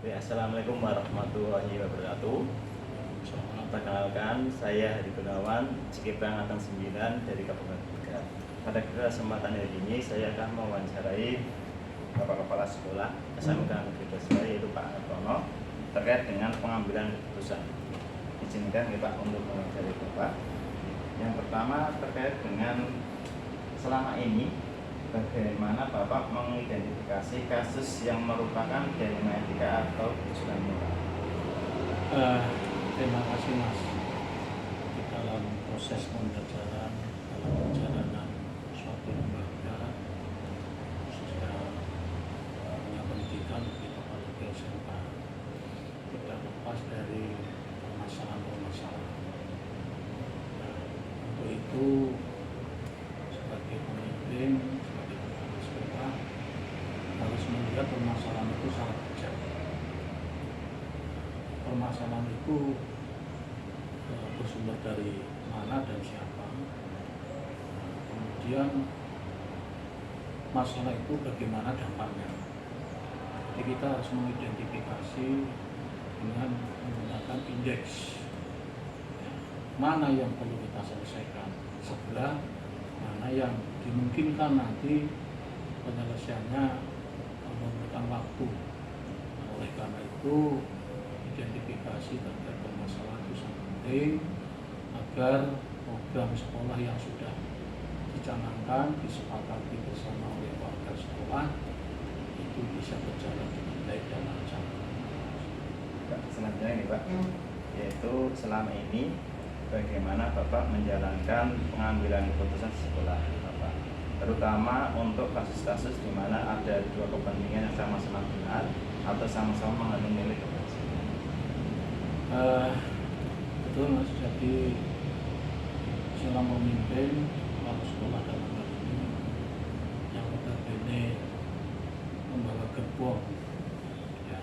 Oke, Assalamualaikum warahmatullahi wabarakatuh. Perkenalkan, saya Hadi Gunawan, Cikiprang Angkatan 9 dari Kabupaten Tegal. Pada kesempatan hari ini, saya akan mewawancarai Bapak Kepala Sekolah SMK Negeri Basra, yaitu Pak Hartono, terkait dengan pengambilan keputusan. Izinkan ya Pak untuk mewawancarai Bapak. Yang pertama terkait dengan selama ini, bagaimana Bapak mengidentifikasi kasus yang merupakan dilema etika atau kecurangan moral? Terima kasih Mas. Di dalam proses pembelajaran, dalam perjalanan suatu lembaga khususnya punya pendidikan begitu apalagi SMK, tidak lepas dari permasalahan-permasalahan. Nah, untuk itu sebagai pemimpin, sebagai kepala sekolah harus melihat permasalahan itu sangat bijak. Permasalahan itu bersumber dari mana dan siapa. Kemudian masalah itu bagaimana dampaknya. Jadi kita harus mengidentifikasi dengan menggunakan indeks. Mana yang perlu kita selesaikan segera, mana yang dimungkinkan nanti penyelesaiannya memerlukan waktu. Nah, oleh karena itu identifikasi terkait permasalahan itu sangat penting agar program sekolah yang sudah dicanangkan, disepakati bersama oleh warga sekolah itu bisa berjalan dengan baik dan lancar. Selanjutnya ini Pak, yaitu selama ini bagaimana Bapak menjalankan pengambilan keputusan di sekolah Bapak, terutama untuk kasus-kasus di mana ada dua kepentingan yang sama-sama benar atau sama-sama mengandung nilai kebenaran. Betul Mas, jadi selama memimpin kepala sekolah dalam hal ini yang notabene membawa gerbong ya,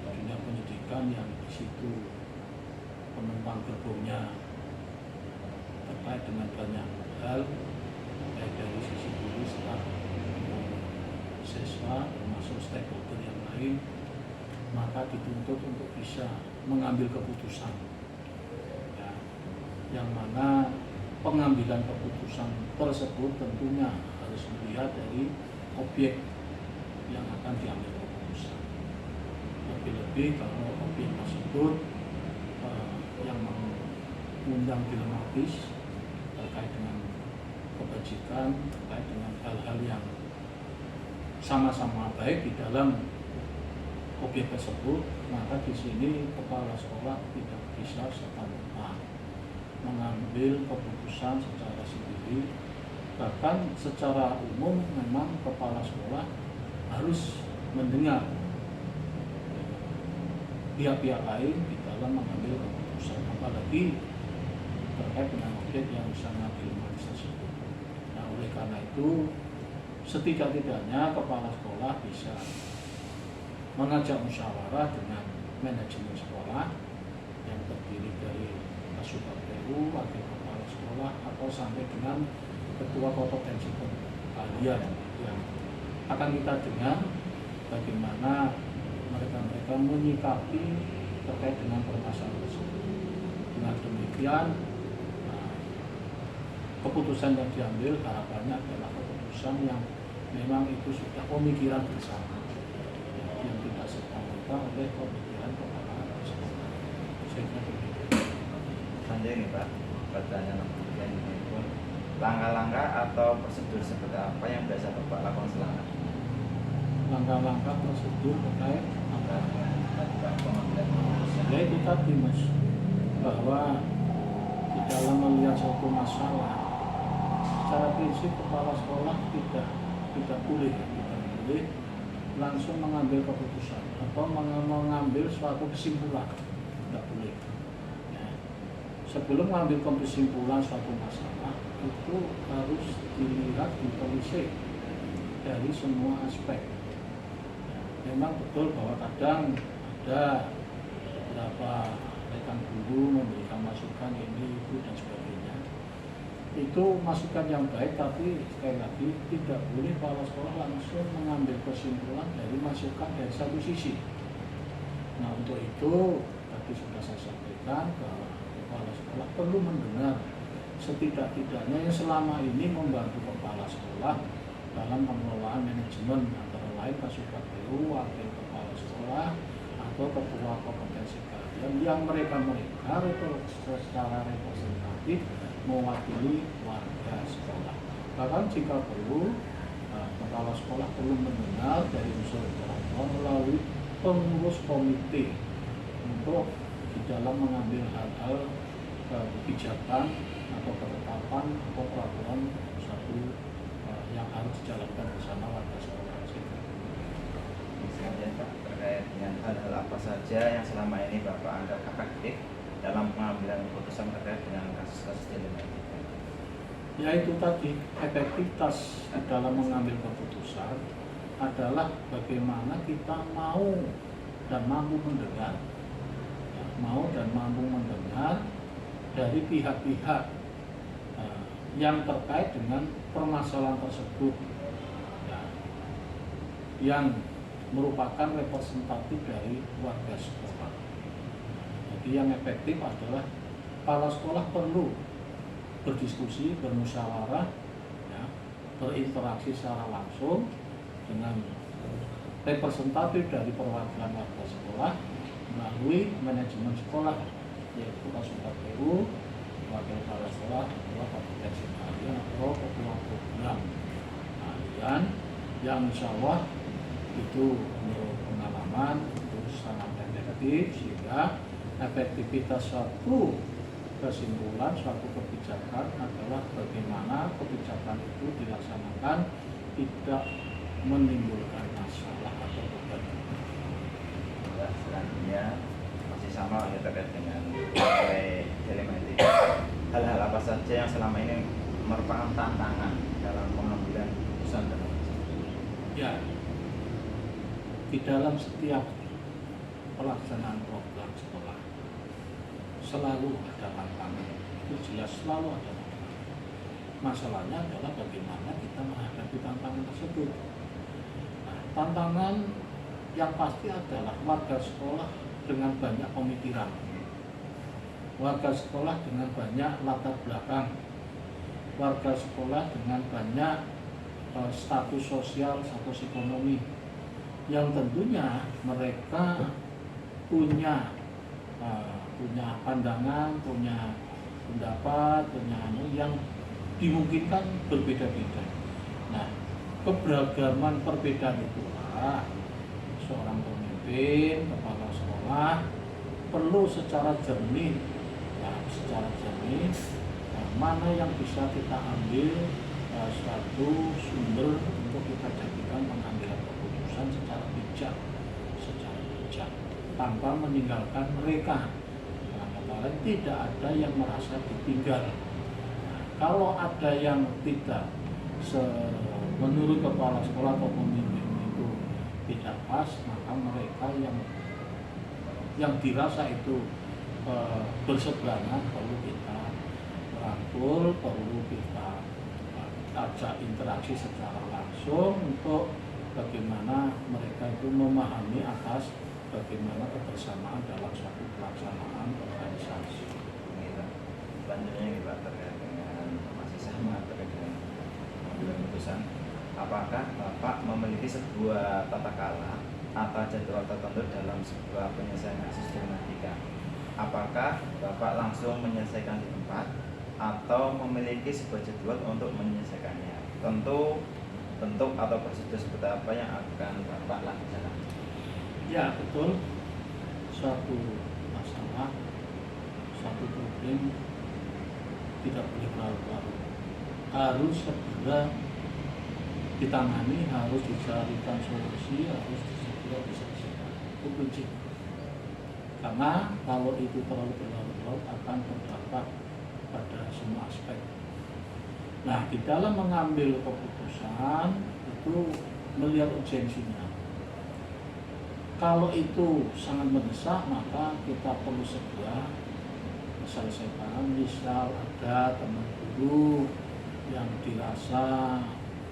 dunia pendidikan yang di situ penumpang gerbongnya terkait dengan banyak hal, baik dari sisi guru, staf, siswa, termasuk stakeholder yang lain, maka dituntut untuk bisa mengambil keputusan ya, yang mana pengambilan keputusan tersebut tentunya harus melihat dari objek yang akan diambil keputusan. Lebih-lebih kalau objek tersebut yang mengundang dilematis terkait dengan kebajikan, terkait dengan hal-hal yang sama-sama baik di dalam objek tersebut, maka di sini kepala sekolah tidak bisa serta-merta mengambil keputusan secara sendiri. Bahkan secara umum memang kepala sekolah harus mendengar pihak-pihak lain di dalam mengambil keputusan, apalagi terkait dengan objek yang sangat dilematis tersebut. Nah, oleh karena itu setidak-tidaknya kepala sekolah bisa mengajak musyawarah dengan manajemen sekolah yang terdiri dari Kasubag PU, wakil kepala sekolah, atau sampai dengan ketua kompetensi kalian yang akan kita dengar bagaimana mereka menyikapi terkait dengan permasalahan tersebut. Dengan demikian, keputusan yang diambil harapannya adalah keputusan yang memang itu sudah pemikiran bersama, yang tidak serta-merta oleh pemikiran kepala sekolah. Saya kira begitu. Selanjutnya ini Pak, pertanyaan kemudian pun langkah-langkah atau prosedur seperti apa yang biasa Bapak lakukan selama Langkah-langkah prosedur terkait pengambilan keputusan? ya itu tadi Mas, bahwa di dalam melihat suatu masalah secara prinsip kepala sekolah tidak boleh langsung mengambil keputusan atau mengambil suatu kesimpulan, tidak boleh ya. Sebelum mengambil kesimpulan suatu masalah itu harus dilihat, ditelisik dari semua aspek ya. Memang betul bahwa kadang ada beberapa rekan guru memberikan masukan ini itu dan sebagainya, itu masukan yang baik, tapi sekali lagi tidak boleh kepala sekolah langsung mengambil kesimpulan dari masukan dari satu sisi Nah untuk itu tadi sudah saya sampaikan bahwa kepala sekolah perlu mendengar setidak-tidaknya yang selama ini membantu kepala sekolah dalam pengelolaan manajemen, antara lain Kasubag PU, wakil kepala sekolah atau ketua kompetensi kalian yang mereka itu secara representatif mewakili warga sekolah. Bahkan jika perlu kepala sekolah perlu mendengar dari unsur operator melalui pengurus komite untuk di dalam mengambil hal-hal kebijakan atau ketetapan atau peraturan satu yang harus dijalankan bersama warga sekolah. Misalnya Pak, terkait dengan hal-hal apa saja yang selama ini Bapak anggap efektif dalam pengambilan keputusan terkait dengan kasus-kasus telematika? Ya itu tadi, efektivitas di dalam mengambil keputusan adalah bagaimana kita mau dan mampu mendengar, dari pihak-pihak yang terkait dengan permasalahan tersebut, yang merupakan representatif dari warga sekolah. Jadi yang efektif adalah kepala sekolah perlu berdiskusi, bermusyawarah, berinteraksi secara langsung dengan representatif dari perwakilan warga sekolah melalui manajemen sekolah, yaitu Kasubag PU, wakil kepala sekolah, ketua kompetensi kalian atau ketua program kalian, yang insya Allah itu menurut pengalaman itu sangat efektif, sehingga efektivitas suatu kesimpulan, suatu kebijakan adalah bagaimana kebijakan itu dilaksanakan tidak menimbulkan masalah atau beban. Selanjutnya masih sama terkait dengan telematika. Hal-hal apa saja yang selama ini merupakan tantangan dalam pengambilan keputusan dalam ya, di dalam setiap pelaksanaan program sekolah selalu ada tantangan, itu jelas selalu ada tantangan. Masalahnya adalah bagaimana kita menghadapi tantangan tersebut. Nah, tantangan yang pasti adalah warga sekolah dengan banyak pemikiran, warga sekolah dengan banyak latar belakang, warga sekolah dengan banyak status sosial, status ekonomi, yang tentunya mereka punya pandangan, punya pendapat, punya yang dimungkinkan berbeda-beda. Nah, keberagaman perbedaan itulah seorang pemimpin, kepala sekolah perlu secara jernih, mana yang bisa kita ambil suatu sumber untuk kita jadikan pengambilan keputusan secara bijak, tanpa meninggalkan mereka. Karena tidak ada yang merasa ditinggal. Nah, kalau ada yang tidak menurut kepala sekolah atau pemimpin itu tidak pas, maka mereka yang dirasa itu berseberangan perlu kita rangkul, perlu kita ajak interaksi secara langsung untuk bagaimana mereka itu memahami atas bagaimana kebersamaan dalam suatu pelaksanaan organisasi. Selanjutnya ini Pak, terkait dengan masih sama terkait dengan pengambilan keputusan. Apakah Bapak memiliki sebuah tata cara atau jadwal tertentu dalam sebuah penyelesaian kasus telematika? Apakah Bapak langsung menyelesaikan di tempat atau memiliki sebuah jadwal untuk menyelesaikannya? Tentu bentuk atau prosedur seperti apa yang akan Bapak lakukan? Ya betul, suatu masalah, suatu problem tidak boleh larut-larut, harus segera ditangani, harus dicarikan solusi, harus segera diselesaikan. Itu kunci. Karena kalau itu terlalu berlarut-larut akan berdampak pada semua aspek. Nah, di dalam mengambil keputusan itu melihat urgensinya. Kalau itu sangat mendesak, maka kita perlu segera selesaikan. Misal ada teman guru yang dirasa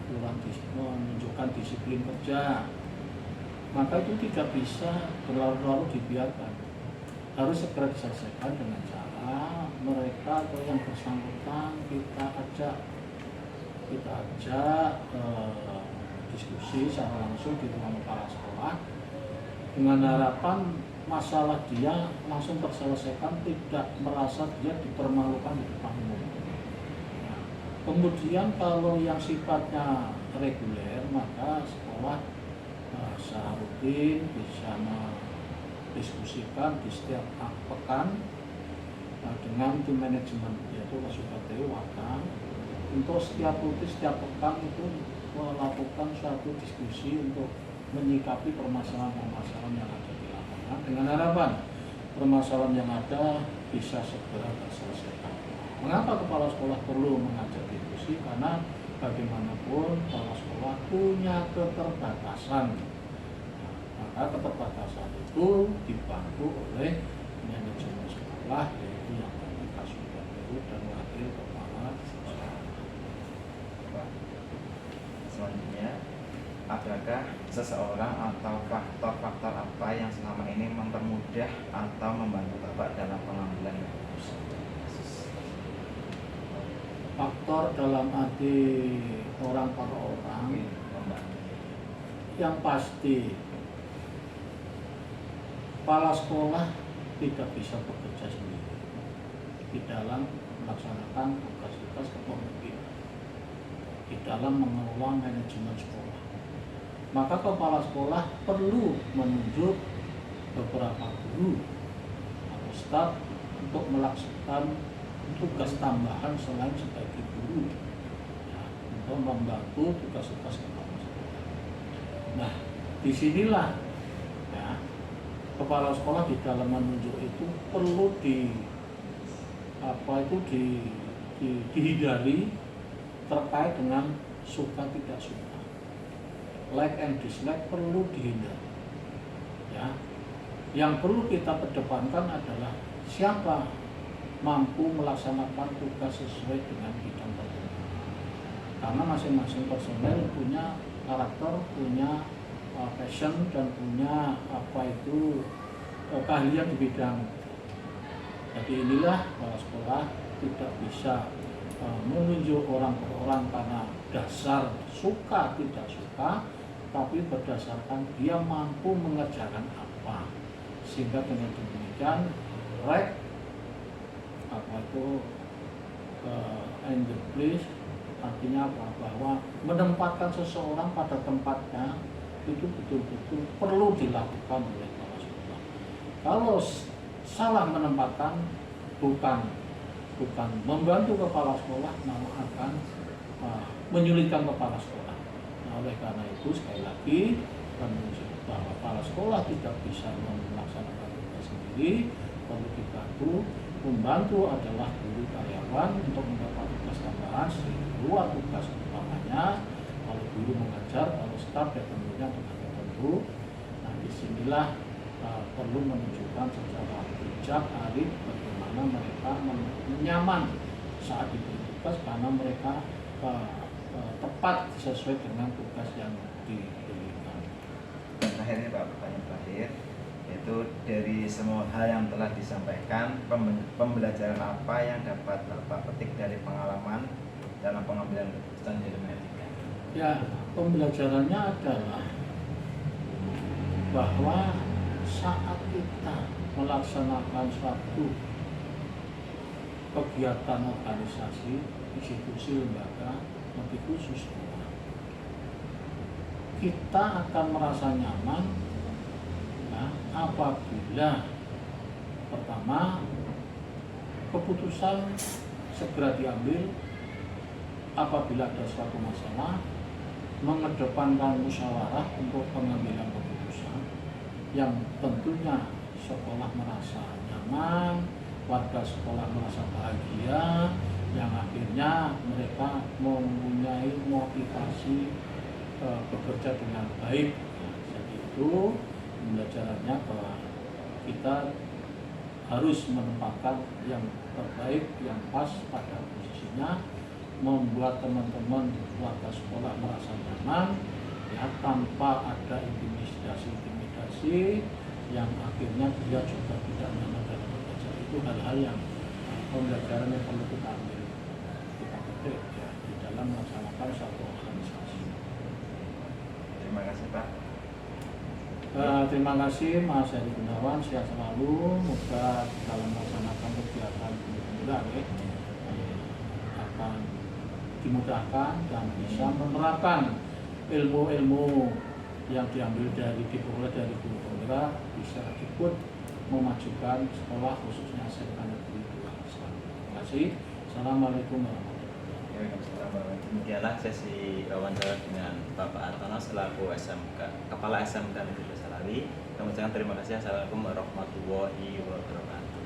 kurang menunjukkan disiplin kerja, maka itu tidak bisa berlarut-larut dibiarkan, harus segera diselesaikan dengan cara mereka atau yang bersangkutan kita ajak diskusi secara langsung di ruang kepala sekolah dengan harapan masalah dia langsung terselesaikan, tidak merasa dia dipermalukan di depan umum. Nah, kemudian kalau yang sifatnya reguler, maka sekolah secara rutin bisa mendiskusikan di setiap pekan dengan tim manajemen, yaitu KSUKT Wakam, untuk setiap rutin, setiap pekan itu melakukan suatu diskusi untuk menyikapi permasalahan-permasalahan yang ada di lapangan dengan harapan permasalahan yang ada bisa segera terselesaikan. Mengapa kepala sekolah perlu mengajak diskusi? Karena bagaimanapun kepala sekolah punya keterbatasan. Maka keterbatasan itu dibantu oleh manajemen sekolah, yaitu yang KSUKT dan wakil kepala sekolah. Selanjutnya, apakah seseorang atau faktor-faktor apa yang selama ini mempermudah atau membantu Bapak dalam pengambilan keputusan? Faktor dalam arti orang per orang, yang pasti kepala sekolah tidak bisa bekerja sendiri di dalam melaksanakan tugas-tugas kepemimpinan, di dalam mengelola manajemen sekolah. Maka kepala sekolah perlu menunjuk beberapa guru atau staf untuk melaksanakan tugas tambahan selain sebagai guru, ya, untuk membantu tugas-tugas kepala sekolah. Nah, disinilah ya, kepala sekolah di dalam menunjuk itu perlu dihindari terkait dengan suka tidak suka, like and dislike perlu dihindari. Ya, yang perlu kita kedepankan adalah siapa mampu melaksanakan tugas sesuai dengan bidang tertentu. Karena masing-masing personel punya karakter, punya passion dan punya keahlian di bidang. Jadi inilah kepala sekolah tidak bisa menunjuk orang per orang karena dasar suka tidak suka, tapi berdasarkan dia mampu mengerjakan apa, sehingga dengan demikian in the place artinya apa? Bahwa menempatkan seseorang pada tempatnya itu betul-betul perlu dilakukan oleh kepala sekolah. Kalau salah menempatkan bukan membantu kepala sekolah, malah akan menyulitkan kepala sekolah. Nah, oleh karena itu sekali lagi menunjuk bahwa kepala sekolah tidak bisa melaksanakan tugas sendiri, perlu dibantu. Membantu adalah guru karyawan untuk mendapat tugas tambahan di luar tugas utamanya. Kalau guru mengajar, kalau staf ya tentunya dengan tertentu. Nah, disinilah perlu menunjukkan secara bijak, arif bagaimana mereka nyaman saat diberi tugas, karena mereka tepat sesuai dengan tugas yang diberikan. Dan akhirnya Pak, pertanyaan terakhir, yaitu dari semua hal yang telah disampaikan, pembelajaran apa yang dapat Bapak petik dari pengalaman dalam pengambilan keputusan di dunia etika? Ya, pembelajarannya adalah bahwa saat kita melaksanakan suatu kegiatan organisasi, institusi, lembaga, lebih khusus sekolah, kita akan merasa nyaman ya, apabila pertama keputusan segera diambil apabila ada suatu masalah, mengedepankan musyawarah untuk pengambilan keputusan yang tentunya sekolah merasa nyaman, warga sekolah merasa bahagia, yang akhirnya mereka mempunyai motivasi bekerja dengan baik. Jadi itu pembelajarannya bahwa kita harus menempatkan yang terbaik, yang pas pada posisinya, membuat teman-teman warga sekolah merasa nyaman, ya, tanpa ada intimidasi yang akhirnya dia juga tidak nyaman dalam belajar. Itu hal-hal yang pembelajaran yang perlu kita ambil, kita petik ya, di dalam melaksanakan satu organisasi. Terima kasih Pak. Terima kasih Mas Heri Gunawan, sehat selalu. Moga dalam melaksanakan kegiatan pemula akan dimudahkan dan bisa menerapkan ilmu-ilmu yang diambil diperoleh dari guru penggerak, bisa ikut memajukan sekolah khususnya SMK Negeri 2. Terima kasih. Assalamualaikum warahmatullahi wabarakatuh. Waalaikumsalam. Demikianlah sesi wawancara dengan Bapak Antono selaku Kepala SMK Negeri Besalawi. Kami ucapkan terima kasih. Assalamualaikum warahmatullahi wabarakatuh.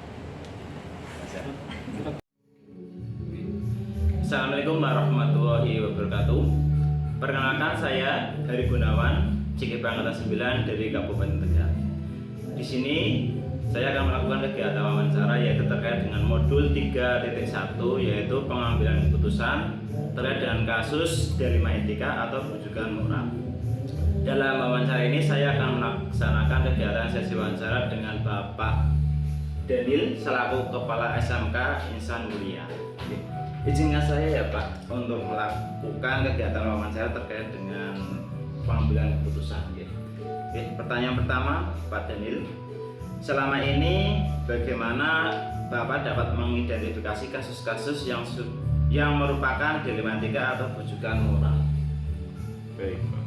Assalamualaikum warahmatullahi wabarakatuh. Perkenalkan, saya Heri Gunawan, Cikiprang Angkatan 9 dari Kabupaten Tegal. Di sini saya akan melakukan kegiatan wawancara yaitu terkait dengan modul 3.1 yaitu pengambilan keputusan terkait dengan kasus dilema etika atau rujukan moral. Dalam wawancara ini saya akan melaksanakan kegiatan sesi wawancara dengan Bapak Daniel selaku Kepala SMK Insan Mulia. Izinkan saya ya Pak untuk melakukan kegiatan wawancara terkait dengan pengambilan keputusan. Pertanyaan pertama, Pak Daniel, selama ini bagaimana Bapak dapat mengidentifikasi kasus-kasus yang merupakan dilema etika atau rujukan moral? Baik Pak,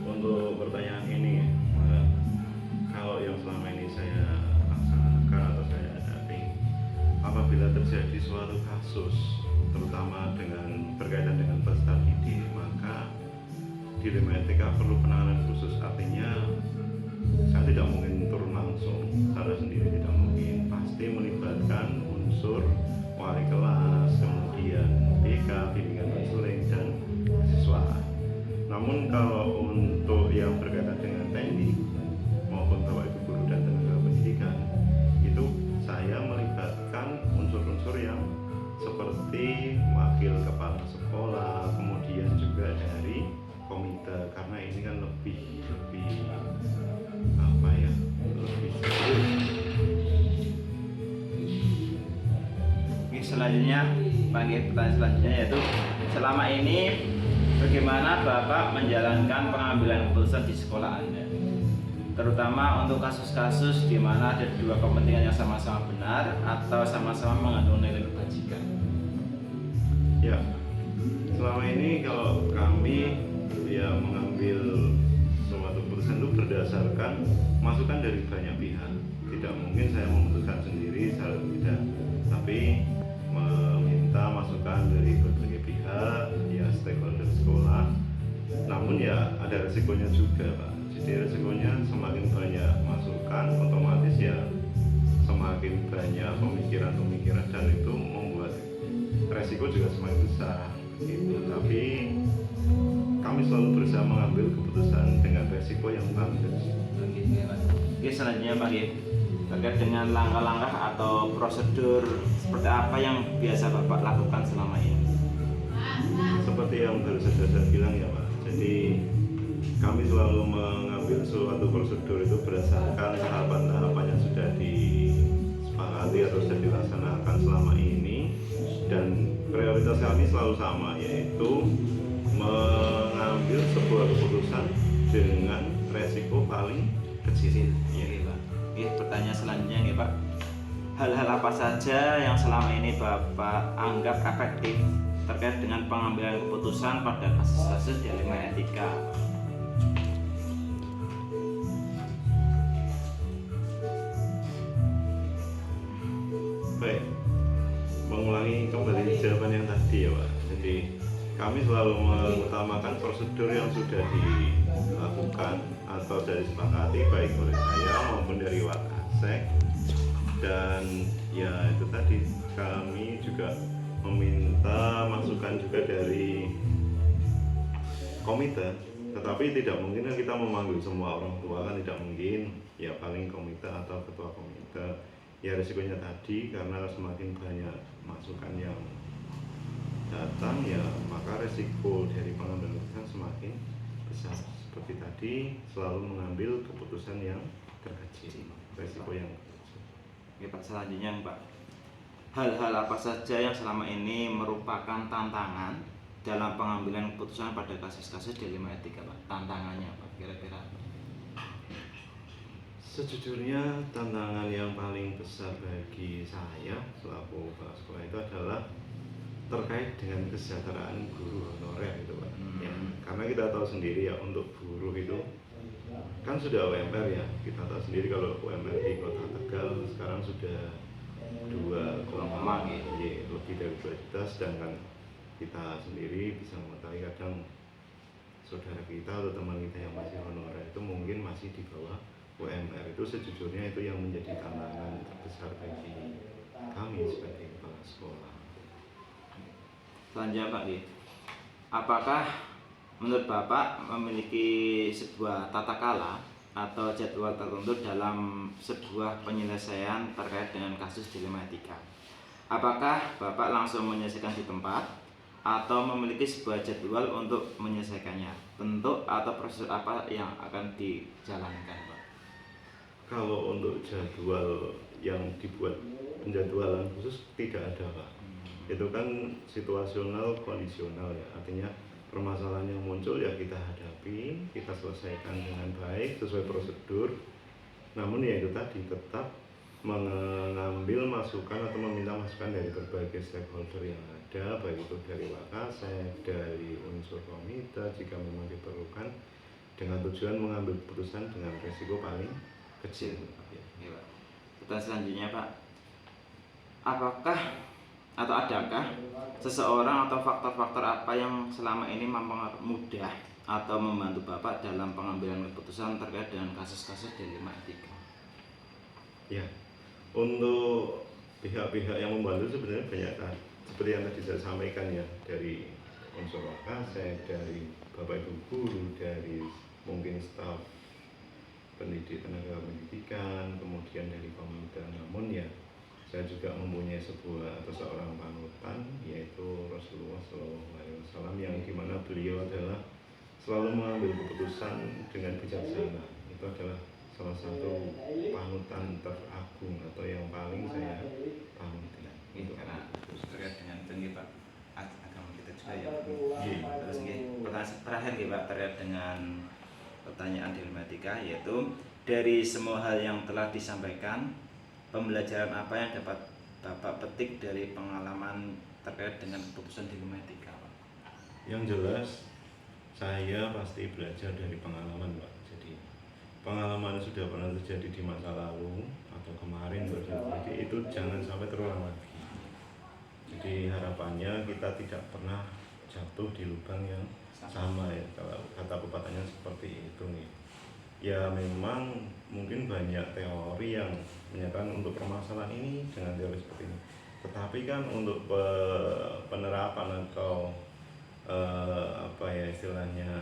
untuk pertanyaan ini kalau yang selama ini saya laksanakan atau saya hadapi, apabila terjadi suatu kasus terutama berkaitan dengan peserta didik, maka dilema etika perlu penanganan khusus. Artinya saya tidak mungkin turun langsung secara sendiri, tidak mungkin, pasti melibatkan unsur wali kelas, kemudian BK, bimbingan konseling, dan siswa. Namun kalau untuk yang berkaitan dengan teknik maupun bapak ibu guru dan tenaga pendidikan, itu saya melibatkan unsur-unsur yang seperti wakil kepala sekolah, kemudian juga dari komite, karena ini kan lebih apa ya, lebih selanjutnya, pertanyaan selanjutnya yaitu selama ini bagaimana Bapak menjalankan pengambilan keputusan di sekolah Anda, terutama untuk kasus-kasus di mana ada dua kepentingan yang sama-sama benar atau sama-sama mengandung nilai kebajikan? ya. Selama ini kalau kami ya mengambil suatu keputusan itu berdasarkan masukan dari banyak pihak. Tidak mungkin saya memutuskan sendiri, saya tidak, tapi meminta masukan dari berbagai pihak, ya stakeholder sekolah. Namun ya ada resikonya juga Pak. Jadi resikonya semakin banyak masukan, otomatis ya semakin banyak pemikiran-pemikiran, dan itu membuat resiko juga semakin besar gitu. Tapi kami selalu berusaha mengambil keputusan dengan resiko yang paling kecil. Oke, selanjutnya Pak, terkait dengan langkah-langkah atau prosedur seperti apa yang biasa Bapak lakukan selama ini? Seperti yang baru saja saya bilang ya Pak, jadi kami selalu mengambil suatu prosedur itu berdasarkan tahapan-tahapan yang sudah disepakati atau sudah dilaksanakan selama ini, dan prioritas kami selalu sama, yaitu mengambil sebuah keputusan dengan resiko paling kecil. Ya, Pak. Oke, pertanyaan selanjutnya ya Pak, hal-hal apa saja yang selama ini Bapak anggap efektif terkait dengan pengambilan keputusan pada kasus-kasus dilema etika? Baik, mengulangi kembali jawaban yang tadi ya Pak. Jadi kami selalu mengutamakan prosedur yang sudah dilakukan atau sudah disepakati baik oleh saya maupun dari Wakasek, dan ya itu tadi kami juga meminta masukan juga dari komite. Tetapi tidak mungkin kan kita memanggil semua orang tua, kan tidak mungkin, ya paling komite atau ketua komite. Ya risikonya tadi, karena semakin banyak masukan yang datang, ya maka resiko dari pengambilan keputusan semakin besar. seperti tadi selalu mengambil keputusan yang terkecil, resiko yang terkecil. Oke Pak, selanjutnya Pak, hal-hal apa saja yang selama ini merupakan tantangan dalam pengambilan keputusan pada kasus-kasus dilema etika Pak? Tantangannya Pak, kira-kira apa? Sejujurnya tantangan yang paling besar bagi saya selaku kepala sekolah itu adalah terkait dengan kesejahteraan guru honorer itu Pak. Ya, karena kita tahu sendiri ya, untuk guru itu kan sudah UMR ya, kita tahu sendiri kalau UMR di Kota Tegal sekarang sudah 2,5 lebih dari 2 juta, sedangkan kita sendiri bisa mengetahui kadang saudara kita atau teman kita yang masih honorer itu mungkin masih di bawah UMR. Itu sejujurnya itu yang menjadi tantangan terbesar bagi kami sebagai kepala sekolah. Selanjutnya Pak, apakah menurut Bapak memiliki sebuah tata kala atau jadwal tertentu dalam sebuah penyelesaian terkait dengan kasus dilema etika? Apakah Bapak langsung menyelesaikan di tempat atau memiliki sebuah jadwal untuk menyelesaikannya? Bentuk atau proses apa yang akan dijalankan Pak? Kalau untuk jadwal yang dibuat penjadwalan khusus tidak ada Pak. Itu kan situasional, kondisional ya, artinya permasalahan yang muncul ya kita hadapi, kita selesaikan dengan baik sesuai prosedur. Namun ya itu tadi, tetap mengambil masukan atau meminta masukan dari berbagai stakeholder yang ada, baik itu dari Wakasek, dari unsur komite jika memang diperlukan, dengan tujuan mengambil keputusan dengan resiko paling kecil. Ya, Pak. Pertanyaan selanjutnya Pak, apakah atau adakah seseorang atau faktor-faktor apa yang selama ini mudah atau membantu Bapak dalam pengambilan keputusan terkait dengan kasus-kasus dilema etika? Ya, untuk pihak-pihak yang membantu sebenarnya banyak kan, seperti yang tadi saya sampaikan ya, dari unsur Wakasek, dari Bapak Ibu guru, dari mungkin staf pendidik, tenaga pendidikan, kemudian dari komite. Namun ya saya juga mempunyai seorang panutan, yaitu Rasulullah SAW, yang dimana beliau adalah selalu mengambil keputusan dengan bijaksana. Itu adalah salah satu panutan teragung atau yang paling saya panuti. Itu karena terkait dengan itu Pak, agama kita juga ya. Terus pertanyaan terakhir Pak, terkait dengan pertanyaan dilema etika, yaitu dari semua hal yang telah disampaikan, pembelajaran apa yang dapat Bapak petik dari pengalaman terkait dengan keputusan dilema etika Pak? Yang jelas saya pasti belajar dari pengalaman Pak. Jadi pengalaman sudah pernah terjadi di masa lalu atau kemarin terjadi, itu jangan sampai terulang lagi. Jadi harapannya kita tidak pernah jatuh di lubang yang sama ya, kalau kata pepatahnya seperti itu nih. Ya memang mungkin banyak teori yang menyatakan untuk permasalahan ini dengan teori seperti ini, tetapi kan untuk penerapan atau apa ya istilahnya,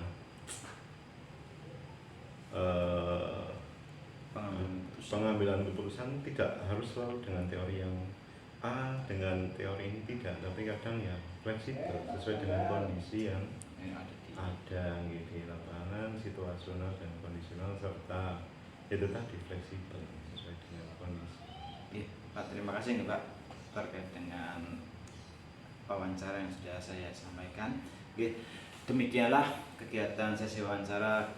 pengambilan keputusan tidak harus selalu dengan teori yang A, dengan teori ini tidak, tapi kadang ya fleksibel sesuai dengan kondisi yang ada gitu, di lapangan, situasional dan kondisional, serta itu tadi fleksibel sesuai dengan kondisi. Pak, terima kasih nih Pak terkait dengan wawancara yang sudah saya sampaikan. Demikianlah kegiatan sesi wawancara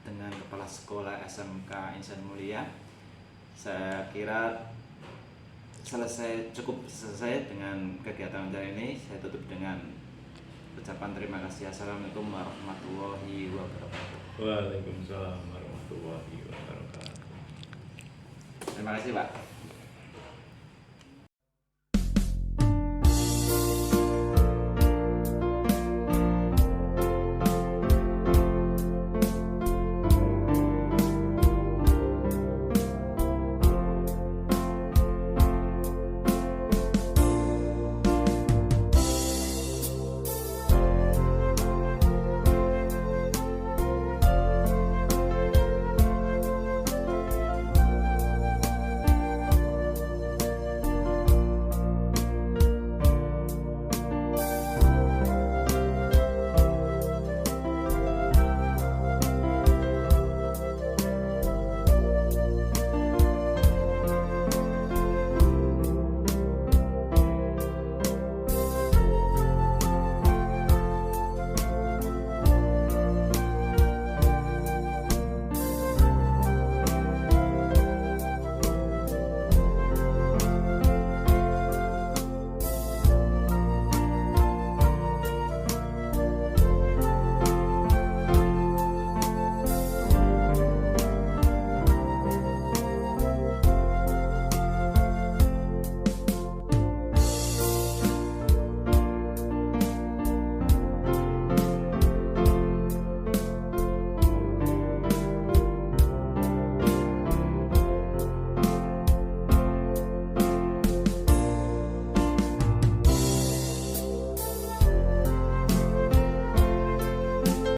dengan Kepala Sekolah SMK Insan Mulia. Saya kira cukup selesai dengan kegiatan wawancara ini. Saya tutup dengan ucapan terima kasih. Assalamualaikum warahmatullahi wabarakatuh. Waalaikumsalam warahmatullahi wabarakatuh. Terima kasih Pak.